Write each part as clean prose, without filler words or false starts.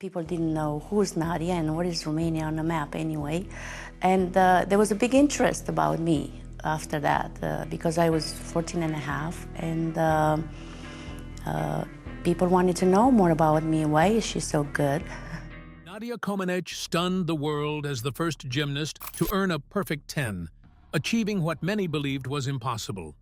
People didn't know who's Nadia and what is Romania on the map anyway. And there was a big interest about me after that because I was 14 and a half, and people wanted to know more about me. Why is she so good? Nadia Comaneci stunned the world as the first gymnast to earn a perfect 10, achieving what many believed was impossible.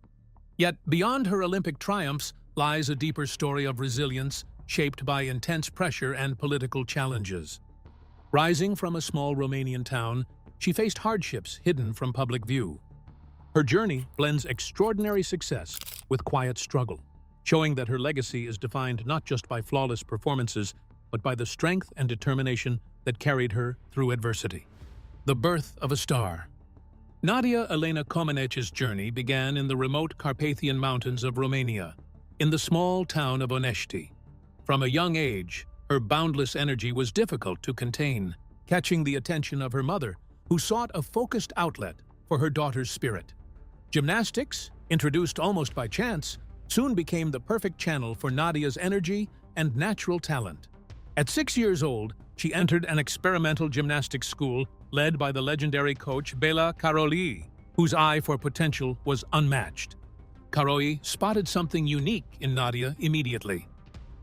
Yet beyond her Olympic triumphs lies a deeper story of resilience shaped by intense pressure and political challenges. Rising from a small Romanian town, she faced hardships hidden from public view. Her journey blends extraordinary success with quiet struggle, showing that her legacy is defined not just by flawless performances, but by the strength and determination that carried her through adversity. The birth of a star. Nadia Elena Comăneci's journey began in the remote Carpathian mountains of Romania, in the small town of Onești. From a young age, her boundless energy was difficult to contain, catching the attention of her mother, who sought a focused outlet for her daughter's spirit. Gymnastics, introduced almost by chance, soon became the perfect channel for Nadia's energy and natural talent. At 6 years old, she entered an experimental gymnastics school led by the legendary coach Bela Caroli, whose eye for potential was unmatched. Caroli spotted something unique in Nadia immediately.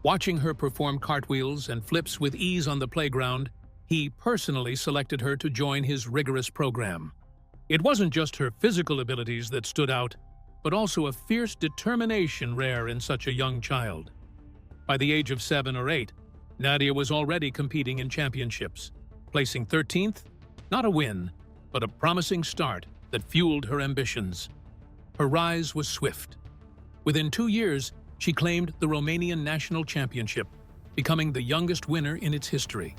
Watching her perform cartwheels and flips with ease on the playground, he personally selected her to join his rigorous program. It wasn't just her physical abilities that stood out, but also a fierce determination rare in such a young child. By the age of 7 or 8, Nadia was already competing in championships, placing 13th, not a win, but a promising start that fueled her ambitions. Her rise was swift. Within 2 years, she claimed the Romanian national championship, becoming the youngest winner in its history.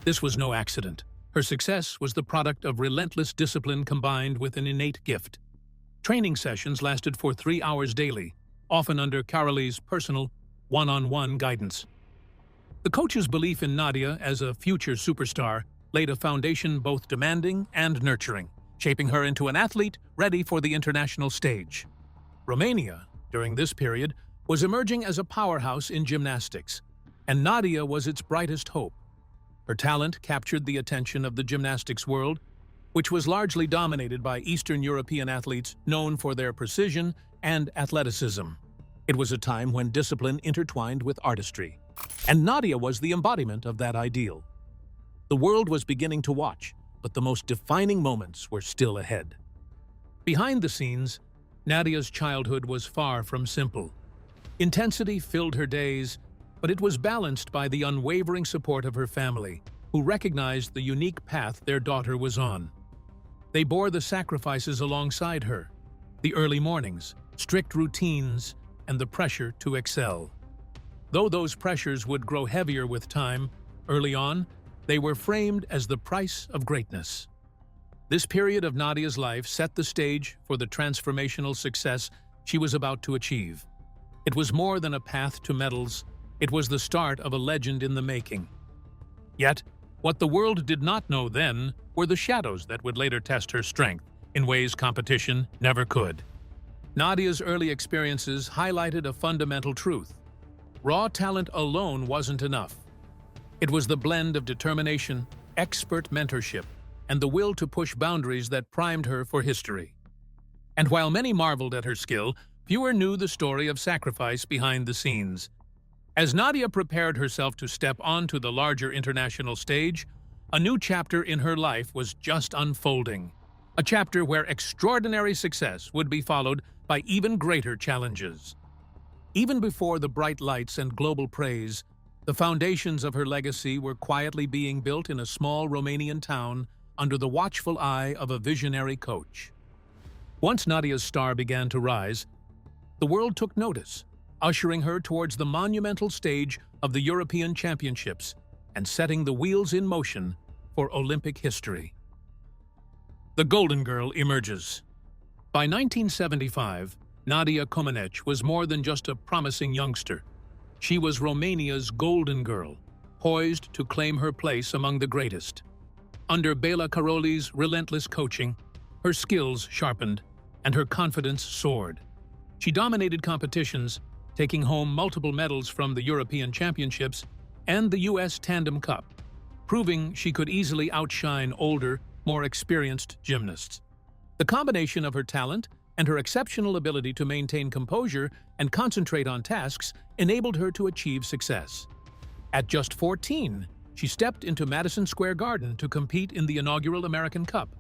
This was no accident. Her success was the product of relentless discipline combined with an innate gift. Training sessions lasted for 3 hours daily, often under Caroli's personal, one-on-one guidance. The coach's belief in Nadia as a future superstar laid a foundation both demanding and nurturing, shaping her into an athlete ready for the international stage. Romania, during this period, was emerging as a powerhouse in gymnastics, and Nadia was its brightest hope. Her talent captured the attention of the gymnastics world, which was largely dominated by Eastern European athletes known for their precision and athleticism. It was a time when discipline intertwined with artistry, and Nadia was the embodiment of that ideal. The world was beginning to watch, but the most defining moments were still ahead. Behind the scenes, Nadia's childhood was far from simple. Intensity filled her days, but it was balanced by the unwavering support of her family, who recognized the unique path their daughter was on. They bore the sacrifices alongside her, the early mornings, strict routines, and the pressure to excel. Though those pressures would grow heavier with time, early on, they were framed as the price of greatness. This period of Nadia's life set the stage for the transformational success she was about to achieve. It was more than a path to medals, it was the start of a legend in the making. Yet, what the world did not know then were the shadows that would later test her strength in ways competition never could. Nadia's early experiences highlighted a fundamental truth. Raw talent alone wasn't enough. It was the blend of determination, expert mentorship, and the will to push boundaries that primed her for history. And while many marveled at her skill, fewer knew the story of sacrifice behind the scenes. As Nadia prepared herself to step onto the larger international stage, a new chapter in her life was just unfolding. A chapter where extraordinary success would be followed by even greater challenges. Even before the bright lights and global praise, the foundations of her legacy were quietly being built in a small Romanian town under the watchful eye of a visionary coach. Once Nadia's star began to rise, the world took notice, ushering her towards the monumental stage of the European Championships and setting the wheels in motion for Olympic history. The Golden Girl emerges. By 1975, Nadia Comăneci was more than just a promising youngster. She was Romania's Golden Girl, poised to claim her place among the greatest. Under Bela Caroli's relentless coaching, her skills sharpened and her confidence soared. She dominated competitions, taking home multiple medals from the European Championships and the U.S. Tandem Cup, proving she could easily outshine older, more experienced gymnasts. The combination of her talent and her exceptional ability to maintain composure and concentrate on tasks enabled her to achieve success. At just 14, she stepped into Madison Square Garden to compete in the inaugural American Cup.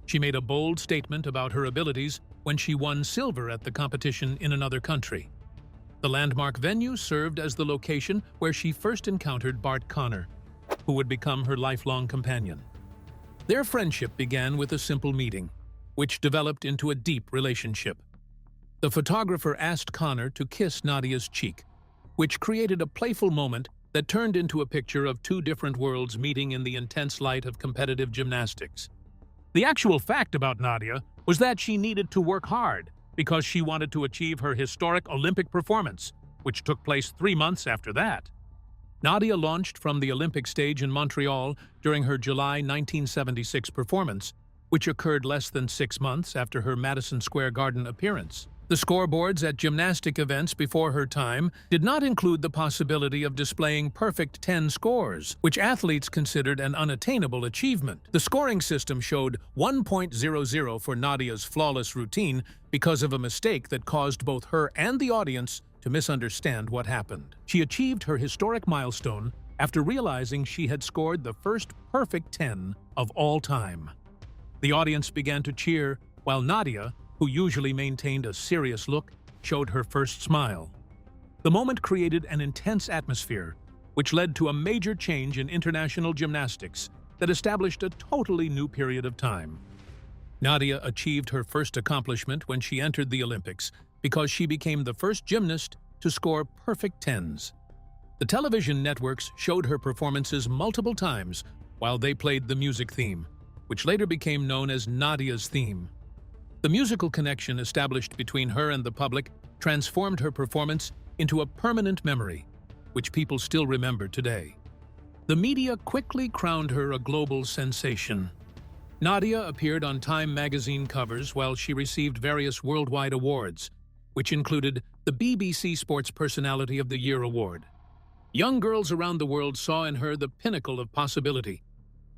She made a bold statement about her abilities when she won silver at the competition in another country. The landmark venue served as the location where she first encountered Bart Connor, who would become her lifelong companion. Their friendship began with a simple meeting, which developed into a deep relationship. The photographer asked Connor to kiss Nadia's cheek, which created a playful moment that turned into a picture of two different worlds meeting in the intense light of competitive gymnastics. The actual fact about Nadia was that she needed to work hard because she wanted to achieve her historic Olympic performance, which took place 3 months after that. Nadia launched from the Olympic stage in Montreal during her July 1976 performance, which occurred less than 6 months after her Madison Square Garden appearance. The scoreboards at gymnastic events before her time did not include the possibility of displaying perfect 10 scores, which athletes considered an unattainable achievement. The scoring system showed 1.00 for Nadia's flawless routine because of a mistake that caused both her and the audience to misunderstand what happened. She achieved her historic milestone after realizing she had scored the first perfect 10 of all time. The audience began to cheer, while Nadia, who usually maintained a serious look, showed her first smile. The moment created an intense atmosphere, which led to a major change in international gymnastics that established a totally new period of time. Nadia achieved her first accomplishment when she entered the Olympics because she became the first gymnast to score perfect 10s. The television networks showed her performances multiple times while they played the music theme, which later became known as Nadia's theme. The musical connection established between her and the public transformed her performance into a permanent memory, which people still remember today. The media quickly crowned her a global sensation. Nadia appeared on Time magazine covers while she received various worldwide awards, which included the BBC Sports Personality of the Year award. Young girls around the world saw in her the pinnacle of possibility.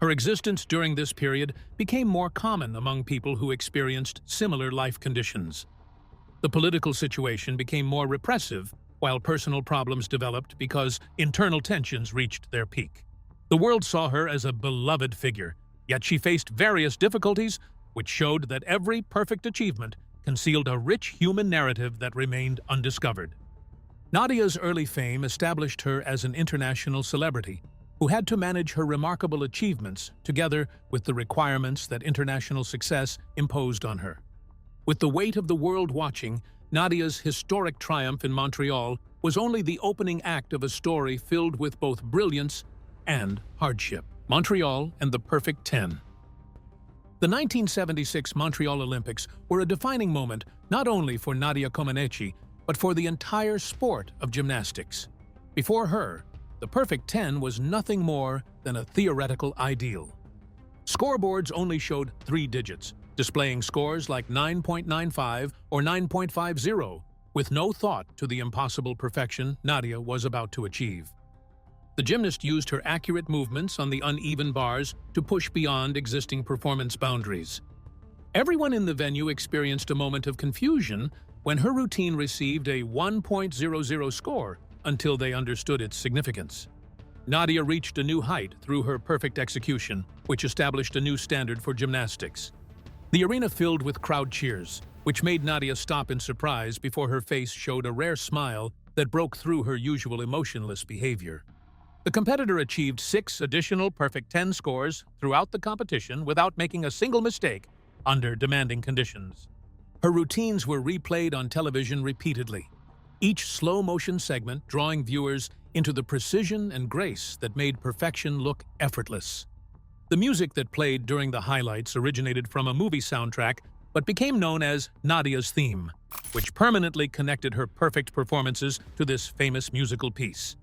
Her existence during this period became more common among people who experienced similar life conditions. The political situation became more repressive, while personal problems developed because internal tensions reached their peak. The world saw her as a beloved figure, yet she faced various difficulties, which showed that every perfect achievement concealed a rich human narrative that remained undiscovered. Nadia's early fame established her as an international celebrity, who had to manage her remarkable achievements together with the requirements that international success imposed on her. With the weight of the world watching, Nadia's historic triumph in Montreal was only the opening act of a story filled with both brilliance and hardship. Montreal and the perfect 10. The 1976 Montreal Olympics were a defining moment not only for Nadia Comaneci, but for the entire sport of gymnastics. Before her, the perfect 10 was nothing more than a theoretical ideal. Scoreboards only showed 3 digits, displaying scores like 9.95 or 9.50, with no thought to the impossible perfection Nadia was about to achieve. The gymnast used her accurate movements on the uneven bars to push beyond existing performance boundaries. Everyone in the venue experienced a moment of confusion when her routine received a 1.00 score until they understood its significance. Nadia reached a new height through her perfect execution, which established a new standard for gymnastics. The arena filled with crowd cheers, which made Nadia stop in surprise before her face showed a rare smile that broke through her usual emotionless behavior. The competitor achieved 6 additional perfect 10 scores throughout the competition without making a single mistake under demanding conditions. Her routines were replayed on television repeatedly, each slow-motion segment drawing viewers into the precision and grace that made perfection look effortless. The music that played during the highlights originated from a movie soundtrack but became known as Nadia's theme, which permanently connected her perfect performances to this famous musical piece.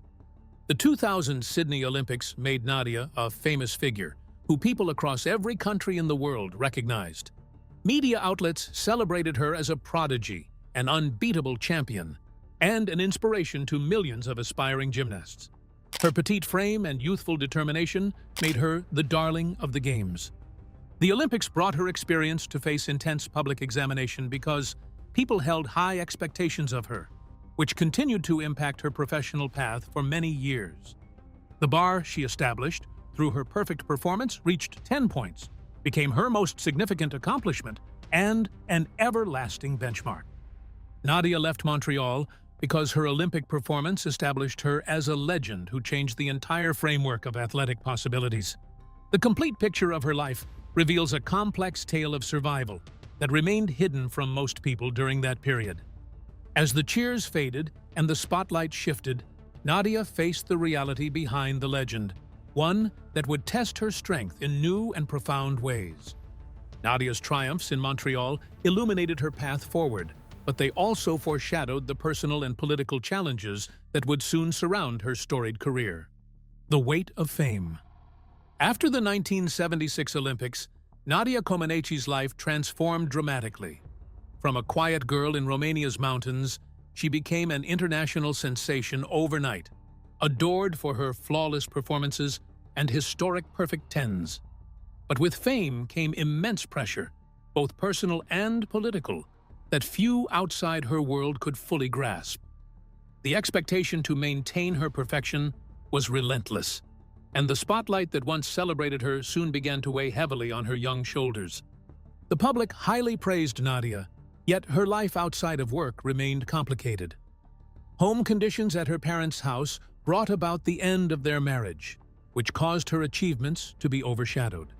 The 2000 Sydney Olympics made Nadia a famous figure, who people across every country in the world recognized. Media outlets celebrated her as a prodigy, an unbeatable champion, and an inspiration to millions of aspiring gymnasts. Her petite frame and youthful determination made her the darling of the Games. The Olympics brought her experience to face intense public examination because people held high expectations of her, which continued to impact her professional path for many years. The bar she established through her perfect performance reached 10 points, became her most significant accomplishment, and an everlasting benchmark. Nadia left Montreal because her Olympic performance established her as a legend who changed the entire framework of athletic possibilities. The complete picture of her life reveals a complex tale of survival that remained hidden from most people during that period. As the cheers faded and the spotlight shifted, Nadia faced the reality behind the legend, one that would test her strength in new and profound ways. Nadia's triumphs in Montreal illuminated her path forward, but they also foreshadowed the personal and political challenges that would soon surround her storied career. The weight of fame. After the 1976 Olympics, Nadia Comaneci's life transformed dramatically. From a quiet girl in Romania's mountains, she became an international sensation overnight, adored for her flawless performances and historic perfect tens. But with fame came immense pressure, both personal and political, that few outside her world could fully grasp. The expectation to maintain her perfection was relentless, and the spotlight that once celebrated her soon began to weigh heavily on her young shoulders. The public highly praised Nadia, yet her life outside of work remained complicated. Home conditions at her parents' house brought about the end of their marriage, which caused her achievements to be overshadowed.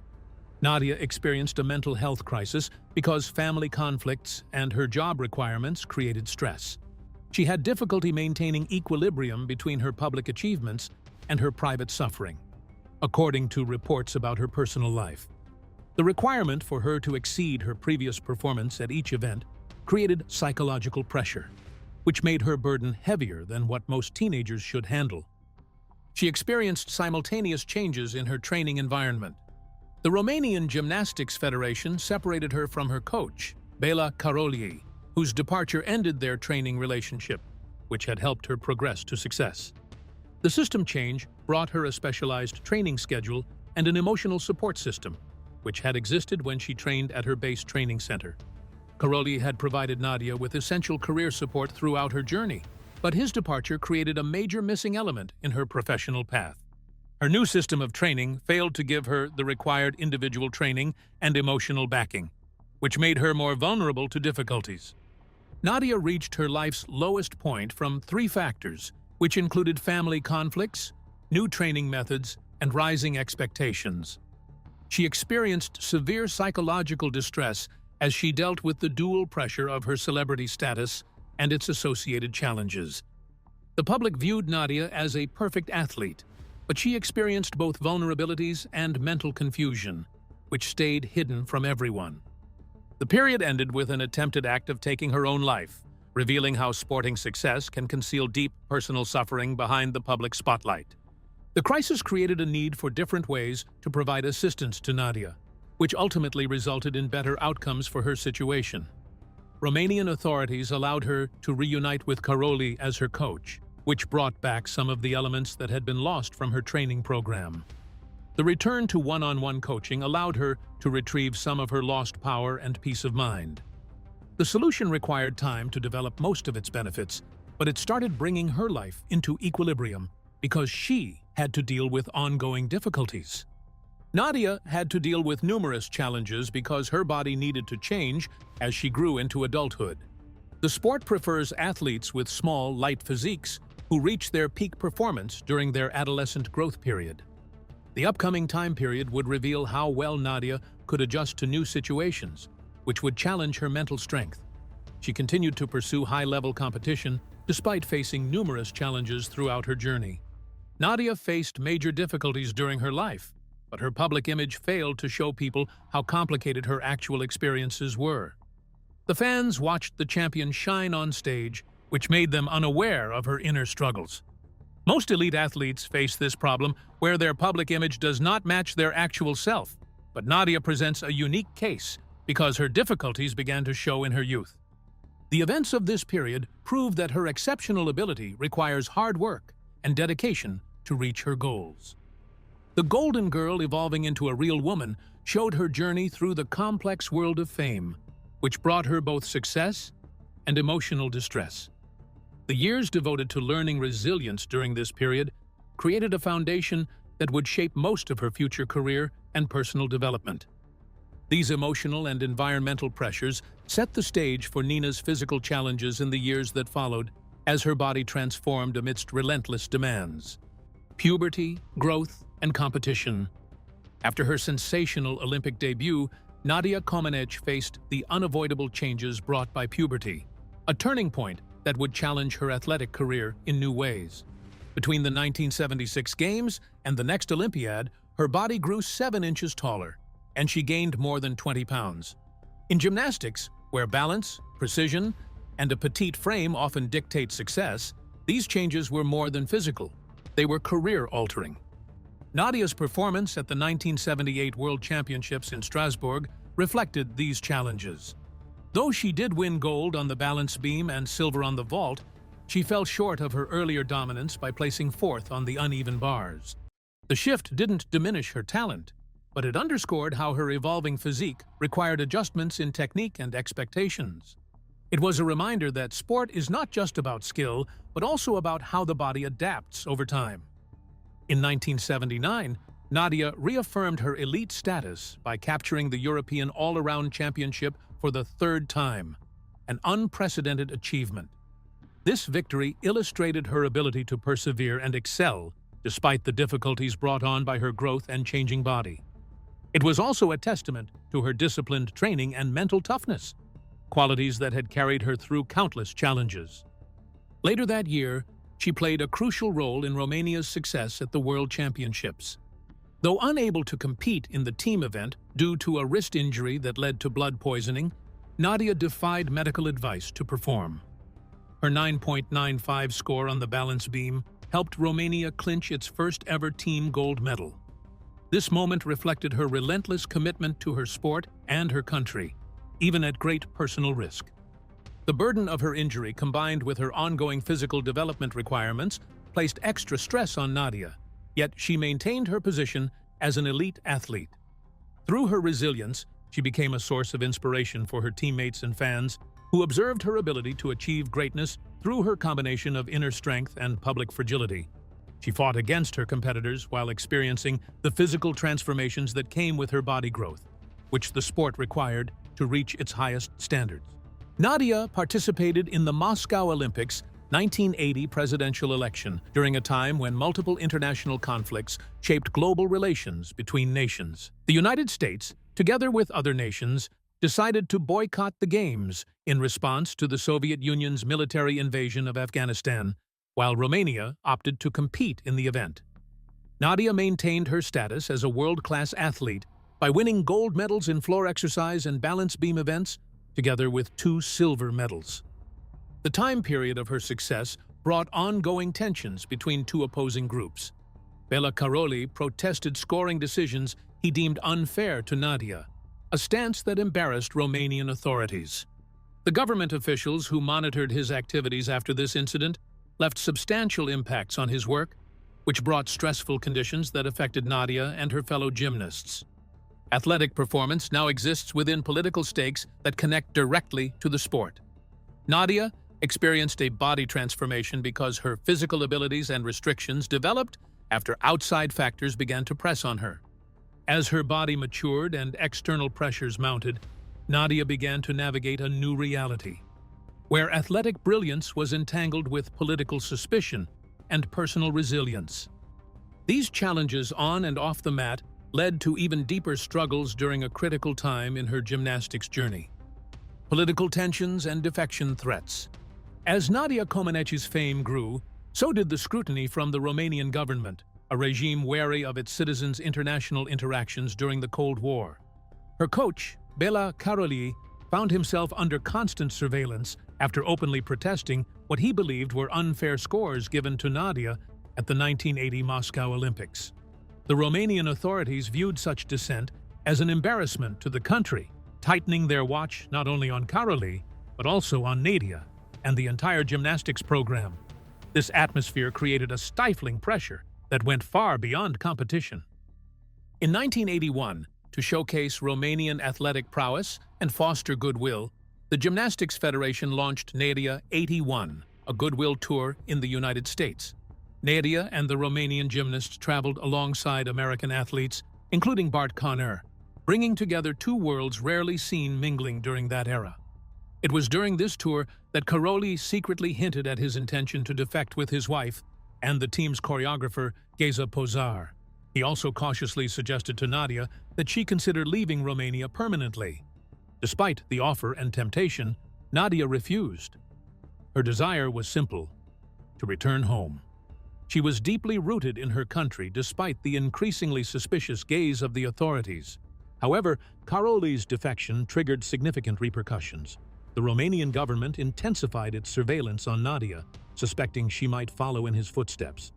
Nadia experienced a mental health crisis because family conflicts and her job requirements created stress. She had difficulty maintaining equilibrium between her public achievements and her private suffering, according to reports about her personal life. The requirement for her to exceed her previous performance at each event created psychological pressure, which made her burden heavier than what most teenagers should handle. She experienced simultaneous changes in her training environment. The Romanian Gymnastics Federation separated her from her coach, Bela Caroli, whose departure ended their training relationship, which had helped her progress to success. The system change brought her a specialized training schedule and an emotional support system, which had existed when she trained at her base training center. Caroli had provided Nadia with essential career support throughout her journey, but his departure created a major missing element in her professional path. Her new system of training failed to give her the required individual training and emotional backing, which made her more vulnerable to difficulties. Nadia reached her life's lowest point from 3 factors, which included family conflicts, new training methods, and rising expectations. She experienced severe psychological distress as she dealt with the dual pressure of her celebrity status and its associated challenges. The public viewed Nadia as a perfect athlete, but she experienced both vulnerabilities and mental confusion, which stayed hidden from everyone. The period ended with an attempted act of taking her own life, revealing how sporting success can conceal deep personal suffering behind the public spotlight. The crisis created a need for different ways to provide assistance to Nadia, which ultimately resulted in better outcomes for her situation. Romanian authorities allowed her to reunite with Caroli as her coach, which brought back some of the elements that had been lost from her training program. The return to one-on-one coaching allowed her to retrieve some of her lost power and peace of mind. The solution required time to develop most of its benefits, but it started bringing her life into equilibrium because she had to deal with ongoing difficulties. Nadia had to deal with numerous challenges because her body needed to change as she grew into adulthood. The sport prefers athletes with small, light physiques who reach their peak performance during their adolescent growth period. The upcoming time period would reveal how well Nadia could adjust to new situations, which would challenge her mental strength. She continued to pursue high-level competition despite facing numerous challenges throughout her journey. Nadia faced major difficulties during her life, but her public image failed to show people how complicated her actual experiences were. The fans watched the champion shine on stage, which made them unaware of her inner struggles. Most elite athletes face this problem where their public image does not match their actual self, but Nadia presents a unique case because her difficulties began to show in her youth. The events of this period prove that her exceptional ability requires hard work and dedication to reach her goals. The Golden Girl evolving into a real woman showed her journey through the complex world of fame, which brought her both success and emotional distress. The years devoted to learning resilience during this period created a foundation that would shape most of her future career and personal development. These emotional and environmental pressures set the stage for Nina's physical challenges in the years that followed as her body transformed amidst relentless demands. Puberty, growth, and competition. After her sensational Olympic debut, Nadia Comaneci faced the unavoidable changes brought by puberty, a turning point that would challenge her athletic career in new ways. Between the 1976 Games and the next Olympiad, her body grew 7 inches taller, and she gained more than 20 pounds. In gymnastics, where balance, precision, and a petite frame often dictate success, these changes were more than physical. They were career-altering. Nadia's performance at the 1978 World Championships in Strasbourg reflected these challenges. Though she did win gold on the balance beam and silver on the vault, she fell short of her earlier dominance by placing 4th on the uneven bars. The shift didn't diminish her talent, but it underscored how her evolving physique required adjustments in technique and expectations. It was a reminder that sport is not just about skill, but also about how the body adapts over time. In 1979, Nadia reaffirmed her elite status by capturing the European All-Around Championship for the 3rd time, an unprecedented achievement. This victory illustrated her ability to persevere and excel despite the difficulties brought on by her growth and changing body. It was also a testament to her disciplined training and mental toughness, qualities that had carried her through countless challenges. Later that year, she played a crucial role in Romania's success at the World Championships. Though unable to compete in the team event due to a wrist injury that led to blood poisoning, Nadia defied medical advice to perform. Her 9.95 score on the balance beam helped Romania clinch its first-ever team gold medal. This moment reflected her relentless commitment to her sport and her country, even at great personal risk. The burden of her injury, combined with her ongoing physical development requirements, placed extra stress on Nadia, yet she maintained her position as an elite athlete. Through her resilience, she became a source of inspiration for her teammates and fans, who observed her ability to achieve greatness through her combination of inner strength and public fragility. She fought against her competitors while experiencing the physical transformations that came with her body growth, which the sport required to reach its highest standards. Nadia participated in the Moscow Olympics 1980 presidential election during a time when multiple international conflicts shaped global relations between nations. The United States, together with other nations, decided to boycott the Games in response to the Soviet Union's military invasion of Afghanistan, while Romania opted to compete in the event. Nadia maintained her status as a world-class athlete by winning gold medals in floor exercise and balance beam events, together with 2 silver medals. The time period of her success brought ongoing tensions between 2 opposing groups. Bela Karolyi protested scoring decisions he deemed unfair to Nadia, a stance that embarrassed Romanian authorities. The government officials who monitored his activities after this incident left substantial impacts on his work, which brought stressful conditions that affected Nadia and her fellow gymnasts. Athletic performance now exists within political stakes that connect directly to the sport. Nadia experienced a body transformation because her physical abilities and restrictions developed after outside factors began to press on her. As her body matured and external pressures mounted, Nadia began to navigate a new reality, where athletic brilliance was entangled with political suspicion and personal resilience. These challenges on and off the mat led to even deeper struggles during a critical time in her gymnastics journey. Political tensions and defection threats. As Nadia Comăneci's fame grew, so did the scrutiny from the Romanian government, a regime wary of its citizens' international interactions during the Cold War. Her coach, Bela Karolyi, found himself under constant surveillance after openly protesting what he believed were unfair scores given to Nadia at the 1980 Moscow Olympics. The Romanian authorities viewed such dissent as an embarrassment to the country, tightening their watch not only on Karolyi, but also on Nadia and the entire gymnastics program. This atmosphere created a stifling pressure that went far beyond competition. In 1981, to showcase Romanian athletic prowess and foster goodwill, the Gymnastics Federation launched Nadia 81, a goodwill tour in the United States. Nadia and the Romanian gymnasts traveled alongside American athletes, including Bart Conner, bringing together two worlds rarely seen mingling during that era. It was during this tour that Karolyi secretly hinted at his intention to defect with his wife and the team's choreographer, Geza Pozar. He also cautiously suggested to Nadia that she consider leaving Romania permanently. Despite the offer and temptation, Nadia refused. Her desire was simple: to return home. She was deeply rooted in her country despite the increasingly suspicious gaze of the authorities. However, Karolyi's defection triggered significant repercussions. The Romanian government intensified its surveillance on Nadia, suspecting she might follow in his footsteps.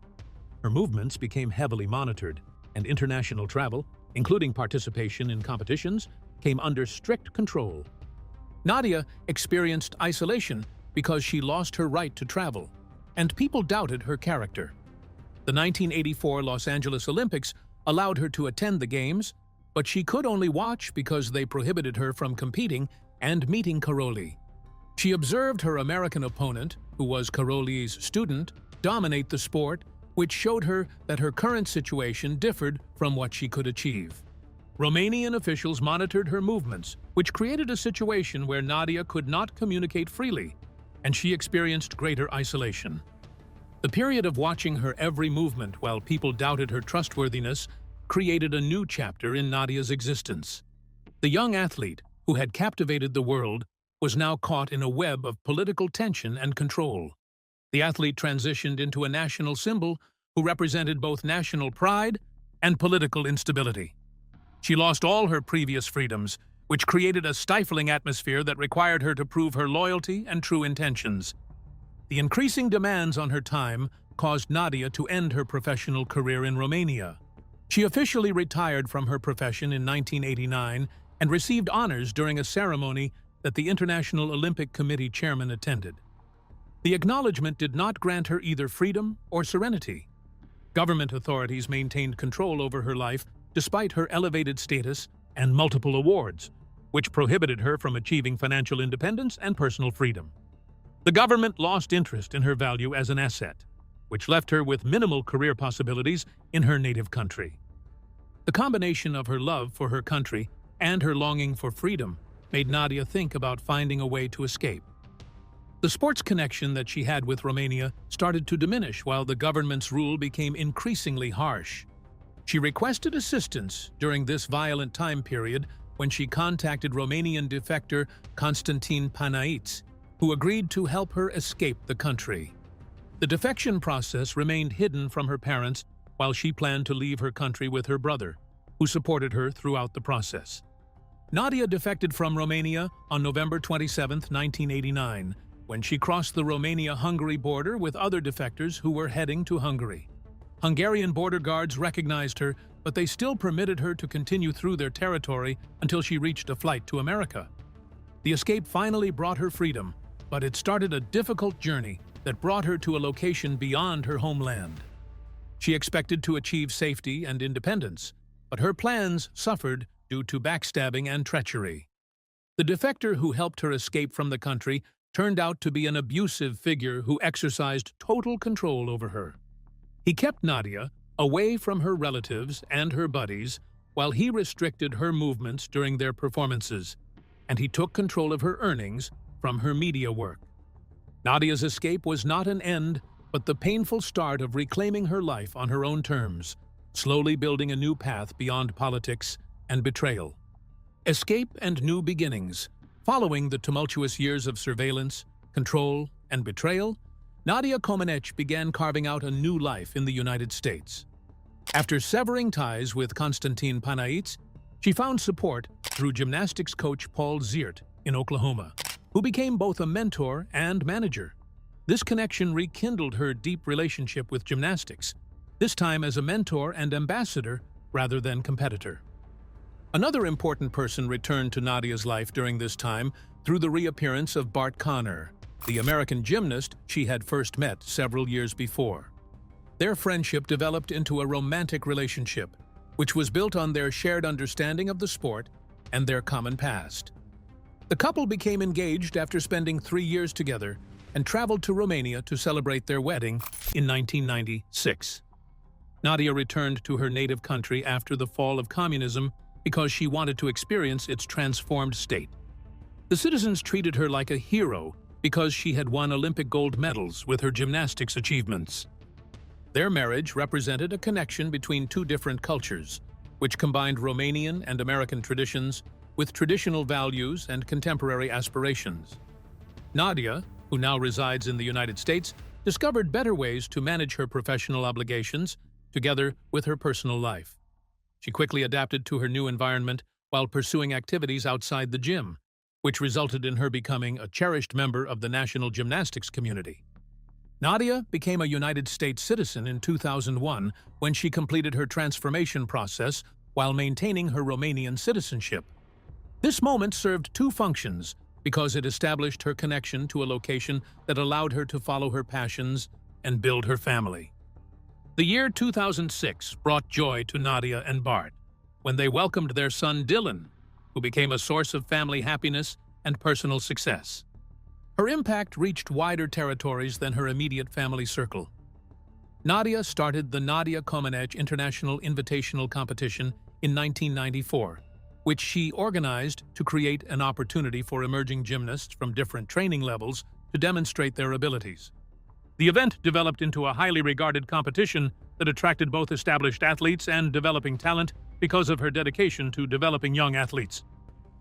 Her movements became heavily monitored, and international travel, including participation in competitions, came under strict control. Nadia experienced isolation because she lost her right to travel, and people doubted her character. The 1984 Los Angeles Olympics allowed her to attend the Games, but she could only watch because they prohibited her from competing and meeting Karolyi. She observed her American opponent, who was Karolyi's student, dominate the sport, which showed her that her current situation differed from what she could achieve. Romanian officials monitored her movements, which created a situation where Nadia could not communicate freely, and she experienced greater isolation. The period of watching her every movement while people doubted her trustworthiness created a new chapter in Nadia's existence. The young athlete, who had captivated the world, was now caught in a web of political tension and control. The athlete transitioned into a national symbol who represented both national pride and political instability. She lost all her previous freedoms, which created a stifling atmosphere that required her to prove her loyalty and true intentions. The increasing demands on her time caused Nadia to end her professional career in Romania. She officially retired from her profession in 1989 and received honors during a ceremony that the International Olympic Committee chairman attended. The acknowledgement did not grant her either freedom or serenity. Government authorities maintained control over her life despite her elevated status and multiple awards, which prohibited her from achieving financial independence and personal freedom. The government lost interest in her value as an asset, which left her with minimal career possibilities in her native country. The combination of her love for her country and her longing for freedom made Nadia think about finding a way to escape. The sports connection that she had with Romania started to diminish while the government's rule became increasingly harsh. She requested assistance during this violent time period when she contacted Romanian defector Constantin Panaiți, who agreed to help her escape the country. The defection process remained hidden from her parents while she planned to leave her country with her brother, who supported her throughout the process. Nadia defected from Romania on November 27, 1989, when she crossed the Romania-Hungary border with other defectors who were heading to Hungary. Hungarian border guards recognized her, but they still permitted her to continue through their territory until she reached a flight to America. The escape finally brought her freedom, but it started a difficult journey that brought her to a location beyond her homeland. She expected to achieve safety and independence, but her plans suffered due to backstabbing and treachery. The defector who helped her escape from the country turned out to be an abusive figure who exercised total control over her. He kept Nadia away from her relatives and her buddies while he restricted her movements during their performances, and he took control of her earnings from her media work. Nadia's escape was not an end, but the painful start of reclaiming her life on her own terms, slowly building a new path beyond politics and betrayal. Escape and new beginnings. Following the tumultuous years of surveillance, control, and betrayal, Nadia Comaneci began carving out a new life in the United States. After severing ties with Constantin Panaiți, she found support through gymnastics coach Paul Ziert in Oklahoma, who became both a mentor and manager. This connection rekindled her deep relationship with gymnastics, this time as a mentor and ambassador rather than competitor. Another important person returned to Nadia's life during this time through the reappearance of Bart Conner, the American gymnast she had first met several years before. their friendship developed into a romantic relationship, which was built on their shared understanding of the sport and their common past. The couple became engaged after spending 3 years together and traveled to Romania to celebrate their wedding in 1996. Nadia returned to her native country after the fall of communism because she wanted to experience its transformed state. The citizens treated her like a hero because she had won Olympic gold medals with her gymnastics achievements. Their marriage represented a connection between two different cultures, which combined Romanian and American traditions with traditional values and contemporary aspirations. Nadia, who now resides in the United States, discovered better ways to manage her professional obligations together with her personal life. She quickly adapted to her new environment while pursuing activities outside the gym, which resulted in her becoming a cherished member of the national gymnastics community. Nadia became a United States citizen in 2001 when she completed her transformation process while maintaining her Romanian citizenship. This moment served two functions because it established her connection to a location that allowed her to follow her passions and build her family. The year 2006 brought joy to Nadia and Bart when they welcomed their son Dylan, who became a source of family happiness and personal success. Her impact reached wider territories than her immediate family circle. Nadia started the Nadia Comaneci International Invitational Competition in 1994, which she organized to create an opportunity for emerging gymnasts from different training levels to demonstrate their abilities. The event developed into a highly regarded competition that attracted both established athletes and developing talent because of her dedication to developing young athletes.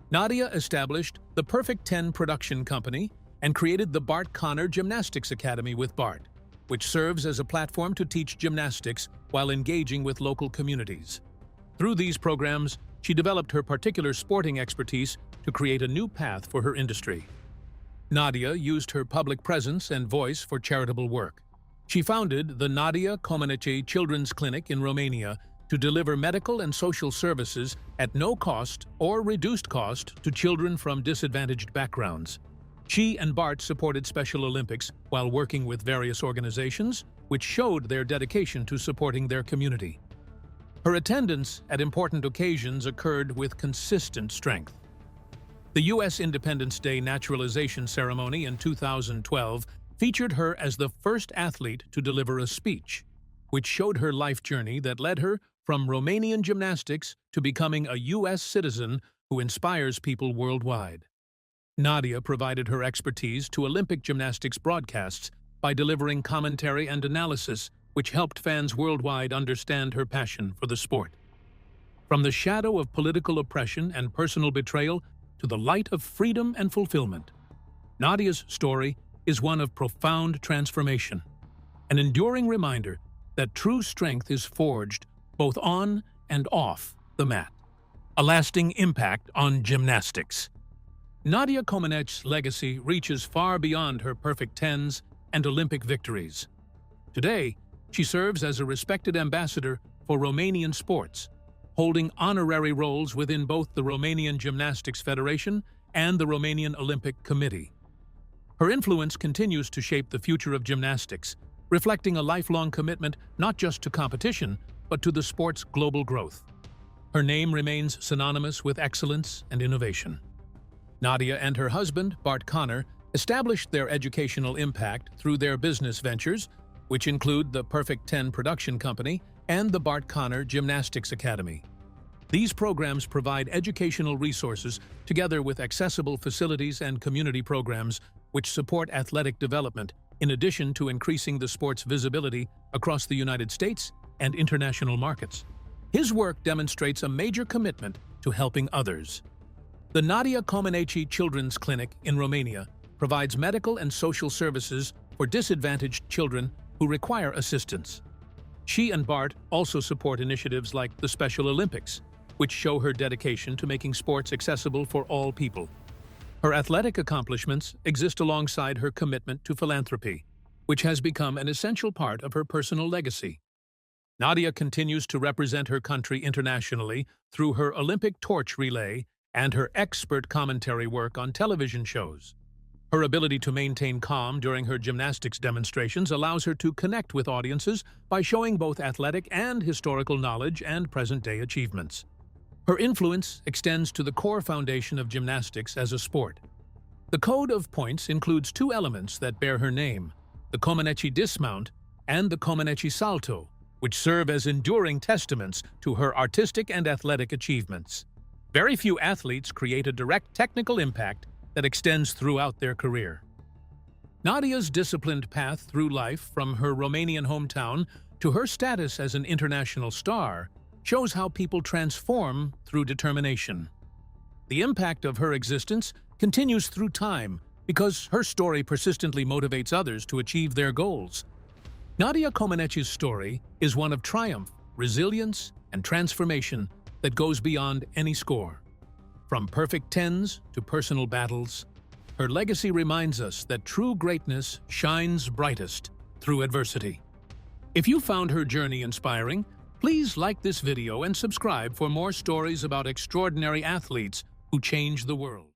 Nadia established the Perfect 10 production company and created the Bart Conner Gymnastics Academy with Bart, which serves as a platform to teach gymnastics while engaging with local communities. Through these programs, she developed her particular sporting expertise to create a new path for her industry. Nadia used her public presence and voice for charitable work. She founded the Nadia Comăneci Children's Clinic in Romania to deliver medical and social services at no cost or reduced cost to children from disadvantaged backgrounds. She and Bart supported Special Olympics while working with various organizations, which showed their dedication to supporting their community. Her attendance at important occasions occurred with consistent strength. The U.S. Independence Day naturalization ceremony in 2012 featured her as the first athlete to deliver a speech, which showed her life journey that led her from Romanian gymnastics to becoming a U.S. citizen who inspires people worldwide. Nadia provided her expertise to Olympic gymnastics broadcasts by delivering commentary and analysis, which helped fans worldwide understand her passion for the sport. From the shadow of political oppression and personal betrayal to the light of freedom and fulfillment, Nadia's story is one of profound transformation, an enduring reminder that true strength is forged both on and off the mat. A lasting impact on gymnastics. Nadia Comaneci's legacy reaches far beyond her perfect tens and Olympic victories. Today, she serves as a respected ambassador for Romanian sports, holding honorary roles within both the Romanian Gymnastics Federation and the Romanian Olympic Committee. Her influence continues to shape the future of gymnastics, reflecting a lifelong commitment not just to competition, but to the sport's global growth. Her name remains synonymous with excellence and innovation. Nadia and her husband, Bart Conner, established their educational impact through their business ventures, which include the Perfect 10 Production Company and the Bart Conner Gymnastics Academy. These programs provide educational resources together with accessible facilities and community programs which support athletic development, in addition to increasing the sport's visibility across the United States and international markets. His work demonstrates a major commitment to helping others. The Nadia Comaneci Children's Clinic in Romania provides medical and social services for disadvantaged children who require assistance. She and Bart also support initiatives like the Special Olympics, which show her dedication to making sports accessible for all people. Her athletic accomplishments exist alongside her commitment to philanthropy, which has become an essential part of her personal legacy. Nadia continues to represent her country internationally through her Olympic torch relay and her expert commentary work on television shows. Her ability to maintain calm during her gymnastics demonstrations allows her to connect with audiences by showing both athletic and historical knowledge and present-day achievements. Her influence extends to the core foundation of gymnastics as a sport. The code of points includes two elements that bear her name, the Comăneci dismount and the Comăneci salto, which serve as enduring testaments to her artistic and athletic achievements. Very few athletes create a direct technical impact that extends throughout their career. Nadia's disciplined path through life, from her Romanian hometown to her status as an international star, shows how people transform through determination. The impact of her existence continues through time because her story persistently motivates others to achieve their goals. Nadia Comaneci's story is one of triumph, resilience, and transformation that goes beyond any score. From perfect tens to personal battles, her legacy reminds us that true greatness shines brightest through adversity. If you found her journey inspiring, please like this video and subscribe for more stories about extraordinary athletes who change the world.